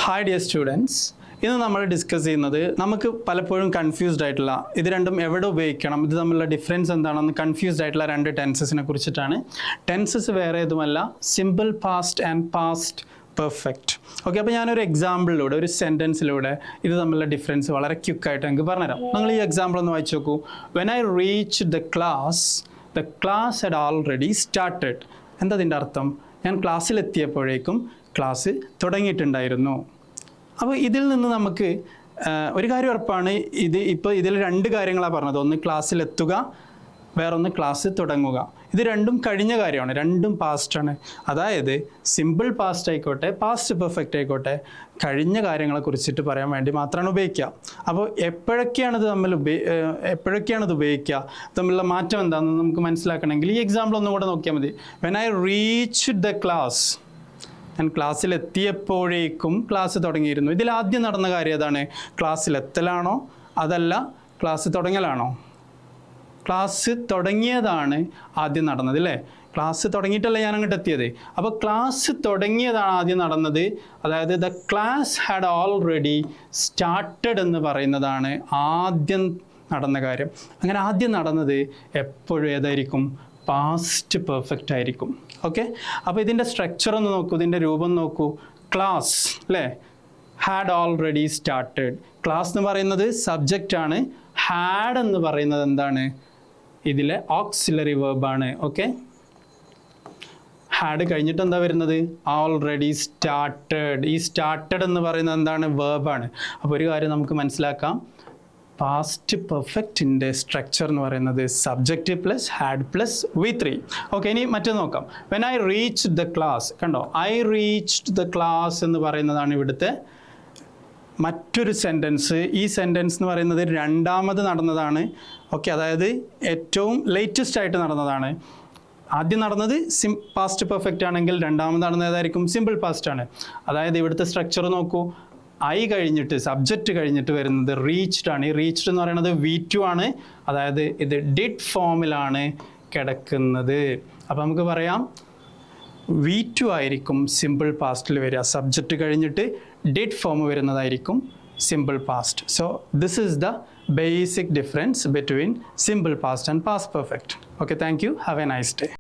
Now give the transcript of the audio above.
Hi dear students, ഇന്ന് നമ്മൾ discuss ചെയ്യുന്നത് നമുക്ക് പലപ്പോഴും കൺഫ്യൂസ്ഡ് ആയിട്ടുള്ള ഇത് രണ്ടും എവിടെ ഉപയോഗിക്കണം, ഇത് തമ്മിലുള്ള ഡിഫറൻസ് എന്താണെന്ന് കൺഫ്യൂസ്ഡ് ആയിട്ടുള്ള രണ്ട് ടെൻസസിനെ കുറിച്ചിട്ടാണ്. ടെൻസസ് വേറെ ഏതുമല്ല, simple past and past perfect. Okay, അപ്പോൾ ഞാനൊരു എക്സാമ്പിളിലൂടെ, ഒരു സെൻറ്റൻസിലൂടെ ഇത് തമ്മിലുള്ള ഡിഫറൻസ് വളരെ ക്വിക്കായിട്ട് എനിക്ക് പറഞ്ഞുതരാം. നിങ്ങൾ ഈ എക്സാമ്പിൾ ഒന്ന് വായിച്ചു നോക്കൂ. When I reach the class had already started. എന്താ അതിൻ്റെ അർത്ഥം? ഞാൻ ക്ലാസ്സിലെത്തിയപ്പോഴേക്കും ക്ലാസ് തുടങ്ങിയിട്ടുണ്ടായിരുന്നു. അപ്പോൾ ഇതിൽ നിന്ന് നമുക്ക് ഒരു കാര്യം ഉറപ്പാണ്, ഇതിൽ രണ്ട് കാര്യങ്ങളാണ് പറഞ്ഞത്. ഒന്ന് ക്ലാസ്സിലെത്തുക, വേറൊന്ന് ക്ലാസ് തുടങ്ങുക. ഇത് രണ്ടും കഴിഞ്ഞ കാര്യമാണ്, രണ്ടും പാസ്റ്റാണ്. അതായത് സിമ്പിൾ പാസ്റ്റ് ആയിക്കോട്ടെ, പാസ്റ്റ് പെർഫെക്റ്റ് ആയിക്കോട്ടെ, കഴിഞ്ഞ കാര്യങ്ങളെ കുറിച്ചിട്ട് പറയാൻ വേണ്ടി മാത്രമാണ് ഉപയോഗിക്കുക. അപ്പോൾ എപ്പോഴൊക്കെയാണ് ഇത് ഉപയോഗിക്കുക, തമ്മിലുള്ള മാറ്റം എന്താണെന്ന് നമുക്ക് മനസ്സിലാക്കണമെങ്കിൽ ഈ എക്സാമ്പിൾ ഒന്നും കൂടെ നോക്കിയാൽ മതി. When I reach the class, ഞാൻ ക്ലാസ്സിലെത്തിയപ്പോഴേക്കും ക്ലാസ് തുടങ്ങിയിരുന്നു. ഇതിൽ ആദ്യം നടന്ന കാര്യം ഏതാണ്? ക്ലാസ്സിലെത്തലാണോ അതല്ല ക്ലാസ് തുടങ്ങലാണോ? ക്ലാസ് തുടങ്ങിയതാണ് ആദ്യം നടന്നത്, അല്ലേ? ക്ലാസ് തുടങ്ങിയിട്ടല്ല ഞാൻ അങ്ങോട്ട് എത്തിയത്. അപ്പോൾ ക്ലാസ് തുടങ്ങിയതാണ് ആദ്യം നടന്നത്. അതായത് the class had already started എന്ന് പറയുന്നതാണ് ആദ്യം നടന്ന കാര്യം. അങ്ങനെ ആദ്യം നടന്നത് എപ്പോഴും ഏതായിരിക്കും? പാസ്റ്റ് പെർഫെക്റ്റ് ആയിരിക്കും. ഓക്കെ, അപ്പോൾ ഇതിൻ്റെ സ്ട്രക്ചർ ഒന്ന് നോക്കൂ, ഇതിൻ്റെ രൂപം നോക്കൂ. ക്ലാസ്, അല്ലേ? Had already started. ക്ലാസ് എന്ന് പറയുന്നത് സബ്ജക്റ്റാണ്. ഹാഡ് എന്ന് പറയുന്നത് എന്താണ്? ഇതിലെ ഓക്സിലറി വേർബാണ്. ഓക്കെ, ഹാഡ് കഴിഞ്ഞിട്ട് എന്താ വരുന്നത്? Already started. ഈ സ്റ്റാർട്ടഡ് എന്ന് പറയുന്നത് എന്താണ്? വേർബാണ്. അപ്പോൾ ഒരു കാര്യം നമുക്ക് മനസ്സിലാക്കാം, പാസ്റ്റ് പെർഫെക്റ്റിൻ്റെ സ്ട്രക്ചർ എന്ന് പറയുന്നത് subject plus had plus V3. Okay, ഇനി മറ്റേ നോക്കാം. When I reach the class, കണ്ടോ? ഐ റീച്ച്ഡ് ദ ക്ലാസ് എന്ന് പറയുന്നതാണ് ഇവിടുത്തെ മറ്റൊരു സെൻറ്റൻസ്. ഈ സെൻറ്റൻസ് എന്ന് പറയുന്നത് രണ്ടാമത് നടന്നതാണ്. ഓക്കെ, അതായത് ഏറ്റവും ലേറ്റസ്റ്റ് ആയിട്ട് നടന്നതാണ്. ആദ്യം നടന്നത് പാസ്റ്റ് പെർഫെക്റ്റ് ആണെങ്കിൽ രണ്ടാമത് നടന്നത് ഏതായിരിക്കും? സിമ്പിൾ പാസ്റ്റ് ആണ്. അതായത് ഇവിടുത്തെ സ്ട്രക്ചർ നോക്കൂ. ഐ കഴിഞ്ഞിട്ട്, സബ്ജക്റ്റ് കഴിഞ്ഞിട്ട് വരുന്നത് റീച്ച്ഡ് ആണ്. ഈ റീച്ച്ഡ് എന്ന് പറയുന്നത് V2 ആണ്. അതായത് ഇത് ഡിഡ് ഫോമിലാണ് കിടക്കുന്നത്. അപ്പോൾ നമുക്ക് പറയാം V2 ആയിരിക്കും സിമ്പിൾ പാസ്റ്റിൽ വരിക. സബ്ജക്റ്റ് കഴിഞ്ഞിട്ട് ഡിഡ് ഫോം വരുന്നതായിരിക്കും simple past. So this is the basic difference between simple past and past perfect. Okay, thank you. Have A nice day.